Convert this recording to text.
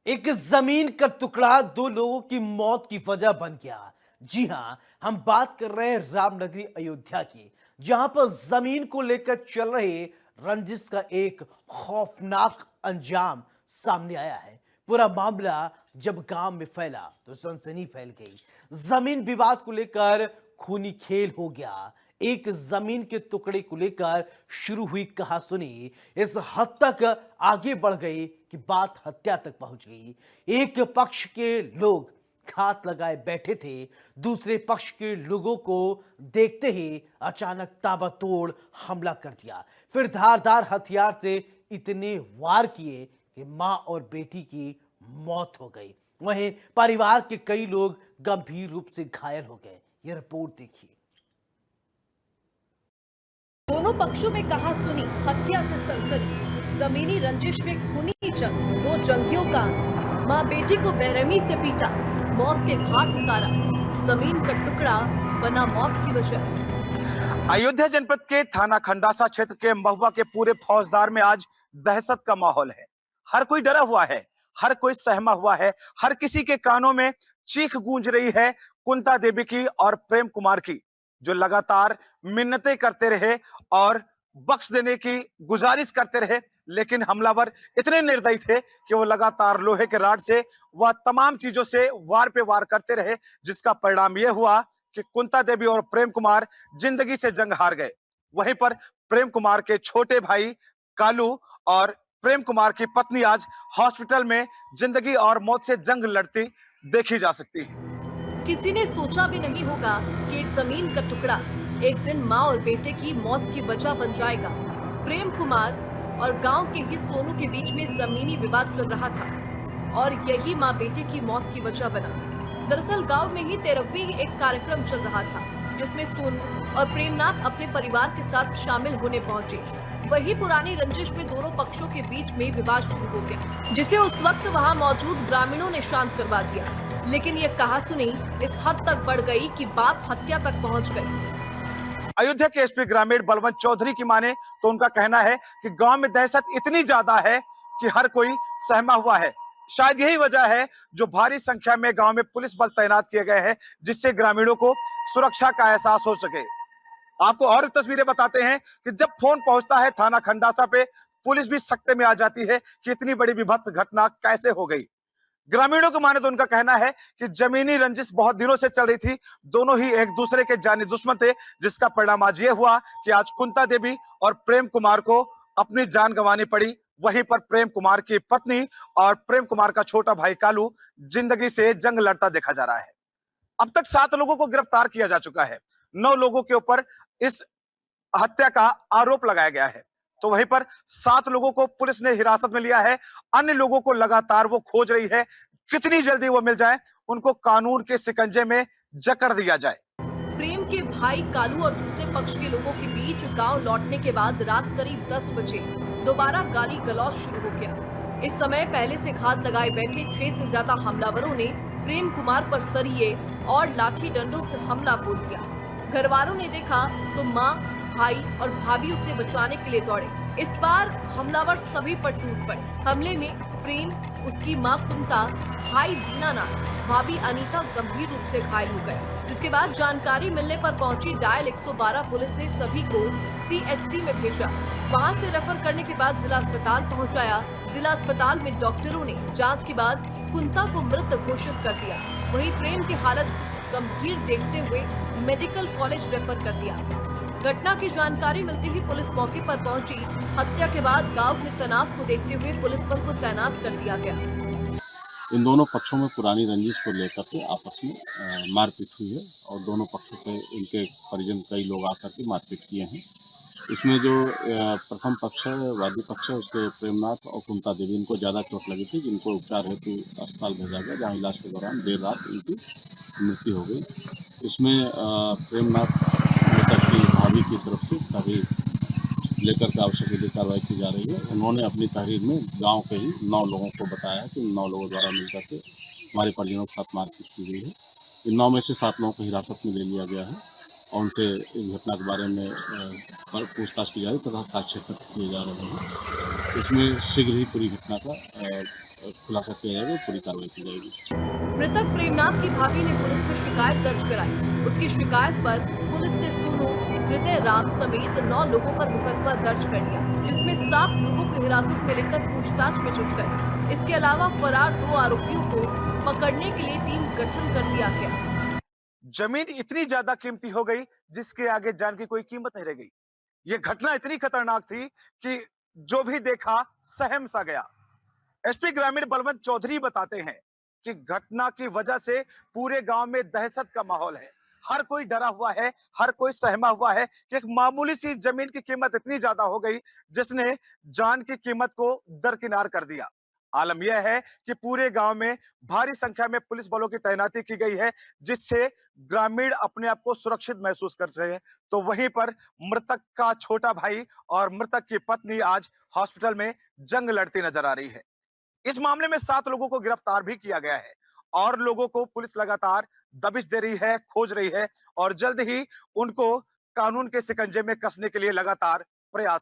एक जमीन का टुकड़ा दो लोगों की मौत की वजह बन गया। जी हां, हम बात कर रहे हैं रामनगरी अयोध्या की, जहां पर जमीन को लेकर चल रहे रंजिश का एक खौफनाक अंजाम सामने आया है। पूरा मामला जब गांव में फैला तो सनसनी फैल गई। जमीन विवाद को लेकर खूनी खेल हो गया। एक जमीन के टुकड़े को लेकर शुरू हुई कहासुनी इस हद तक आगे बढ़ गई कि बात हत्या तक पहुंच गई। एक पक्ष के लोग घात लगाए बैठे थे, दूसरे पक्ष के लोगों को देखते ही अचानक ताबड़तोड़ हमला कर दिया। फिर धारदार हथियार से इतने वार किए कि मां और बेटी की मौत हो गई। वहीं परिवार के कई लोग गंभीर रूप से घायल हो गए। यह रिपोर्ट देखिए। दोनों पक्षों में कहासुनी, हत्या से सनसनी, जमीनी रंजिश में खूनी जंग, दो जंगियों का अंत, मां बेटी को बेरहमी से पीटा, मौत के घाट उतारा, जमीन का टुकड़ा बना मौत की वजह। अयोध्या जनपद के थाना खंडासा क्षेत्र के महुआ के पूरे फौजदार में आज दहशत का माहौल है। हर कोई डरा हुआ है, हर कोई सहमा हुआ है, हर किसी के कानों में चीख गूंज रही है कुंता देवी की और प्रेम कुमार की, जो लगातार मिन्नतें करते रहे और बख्श देने की गुजारिश करते रहे। लेकिन हमलावर इतने निर्दयी थे कि वो लगातार लोहे के राड से वह तमाम चीजों से वार पे वार करते रहे, जिसका परिणाम यह हुआ कि कुंता देवी और प्रेम कुमार जिंदगी से जंग हार गए। वहीं पर प्रेम कुमार के छोटे भाई कालू और प्रेम कुमार की पत्नी आज हॉस्पिटल में जिंदगी और मौत से जंग लड़ती देखी जा सकती है। किसी ने सोचा भी नहीं होगा कि एक जमीन का टुकड़ा एक दिन मां और बेटे की मौत की वजह बन जाएगा। प्रेम कुमार और गांव के ही सोनू के बीच में जमीनी विवाद चल रहा था और यही मां बेटे की मौत की वजह बना। दरअसल गांव में ही 13वीं एक कार्यक्रम चल रहा था, जिसमें सोनू और प्रेमनाथ अपने परिवार के साथ शामिल होने पहुंचे। वही पुरानी रंजिश में दोनों पक्षों के बीच में विवाद शुरू हो गया, जिसे उस वक्त वहां मौजूद ग्रामीणों ने शांत करवा दिया। लेकिन ये कहासुनी इस हद तक बढ़ गई कि बात हत्या तक पहुंच गई। अयोध्या के एसपी ग्रामीण बलवंत चौधरी की माने तो उनका कहना है कि गांव में दहशत इतनी ज्यादा है कि हर कोई सहमा हुआ है। शायद यही वजह है जो भारी संख्या में गांव में पुलिस बल तैनात किए गए हैं, जिससे ग्रामीणों को सुरक्षा का एहसास हो सके। आपको और तस्वीरें बताते हैं कि जब फोन पहुंचता है थाना खंडासा पे, पुलिस भी सकते में आ जाती है कि इतनी बड़ी विभत्स घटना कैसे हो गई। ग्रामीणों को माने तो उनका कहना है कि जमीनी रंजिश बहुत दिनों से चल रही थी, दोनों ही एक दूसरे के जानी दुश्मन थे, जिसका परिणाम आज ये हुआ कि आज कुंता देवी और प्रेम कुमार को अपनी जान गंवानी पड़ी। वहीं पर प्रेम कुमार की पत्नी और प्रेम कुमार का छोटा भाई कालू जिंदगी से जंग लड़ता देखा जा रहा है। अब तक 7 लोगों को गिरफ्तार किया जा चुका है, 9 लोगों के ऊपर इस हत्या का आरोप लगाया गया है। तो वहीं पर 7 लोगों को पुलिस ने हिरासत में लिया है, अन्य लोगों को लगातार वो खोज रही है। कितनी जल्दी वो मिल जाए, उनको कानून के शिकंजे में जकड़ दिया जाए। प्रेम के भाई कालू और दूसरे पक्ष के लोगों के बीच गांव लौटने के बाद रात करीब 10 बजे दोबारा गाली गलौज शुरू हो गया। इस समय पहले से घात लगाए बैठे 6 से ज्यादा हमलावरों ने प्रेम कुमार पर सरिये और लाठी डंडों से हमला बोल दिया। घर वालों ने देखा तो माँ, भाई और भाभी उसे बचाने के लिए दौड़े। इस बार हमलावर सभी पर टूट पड़े। हमले में प्रेम, उसकी मां कुंता, भाई दीनानाथ, भाभी अनीता गंभीर रूप से घायल हो गए। जिसके बाद जानकारी मिलने पर पहुंची डायल 112 पुलिस ने सभी को सीएचसी में भेजा। वहां से रेफर करने के बाद जिला अस्पताल पहुंचाया। जिला अस्पताल में डॉक्टरों ने जांच के बाद कुंता को मृत घोषित कर दिया। वहीं प्रेम की हालत गंभीर देखते हुए मेडिकल कॉलेज रेफर कर दिया। घटना की जानकारी मिलते ही पुलिस मौके पर पहुंची। हत्या के बाद गांव में तनाव को देखते हुए पुलिस बल को तैनात कर दिया गया। इन दोनों पक्षों में पुरानी रंजिश को लेकर के आपस में मारपीट हुई है और दोनों पक्षों के इनके परिजन कई लोग आकर के मारपीट किए हैं। इसमें जो प्रथम पक्ष है, वादी पक्ष है, उसके प्रेमनाथ और कुंता देवी, इनको ज़्यादा चोट लगी थी, जिनको उपचार हेतु अस्पताल भेजा गया, जहाँ इलाज के दौरान देर रात इनकी मृत्यु हो गई। इसमें प्रेमनाथ मृतक की भाभी की तरफ से तहरीर लेकर के आवश्यक विधि कार्रवाई की जा रही है। उन्होंने अपनी तहरीर में गांव के ही 9 लोगों को बताया कि 9 लोगों द्वारा मिलकर के हमारे परिजनों के साथ मारपीट की गई है। इन 9 में से 7 लोगों को हिरासत में ले लिया गया है और उनसे इस घटना के बारे में पूछताछ की जा रही है तथा साक्ष्य एकत्र किए जा रहे हैं। इसमें शीघ्र ही पूरी घटना का खुलासा किया जाएगा, पूरी कार्रवाई की जाएगी। मृतक प्रेमनाथ की भाभी ने पुलिस में शिकायत दर्ज कराई। उसकी शिकायत पर पुलिस ने सोनू, हृदय राम समेत 9 लोगों पर मुकदमा दर्ज कर लिया, जिसमें 7 लोगों को हिरासत में लेकर पूछताछ में जुट गए। इसके अलावा फरार 2 आरोपियों को पकड़ने के लिए टीम गठन कर दिया गया। जमीन इतनी ज्यादा कीमती हो गई जिसके आगे जान की कोई कीमत नहीं रह गई। ये घटना इतनी खतरनाक थी कि जो भी देखा सहम सा गया। एसपी ग्रामीण बलवंत चौधरी बताते हैं कि घटना की वजह से पूरे गांव में दहशत का माहौल है। हर कोई डरा हुआ है, हर कोई सहमा हुआ है कि एक मामूली सी जमीन की कीमत इतनी ज्यादा हो गई जिसने जान की कीमत को दरकिनार कर दिया। आलम यह है कि पूरे गांव में भारी संख्या में पुलिस बलों की तैनाती की गई है, जिससे ग्रामीण अपने आप को सुरक्षित महसूस कर सके। तो वहीं पर मृतक का छोटा भाई और मृतक की पत्नी आज हॉस्पिटल में जंग लड़ती नजर आ रही है। इस मामले में 7 लोगों को गिरफ्तार भी किया गया है और लोगों को पुलिस लगातार दबिश दे रही है, खोज रही है और जल्द ही उनको कानून के शिकंजे में कसने के लिए लगातार प्रयास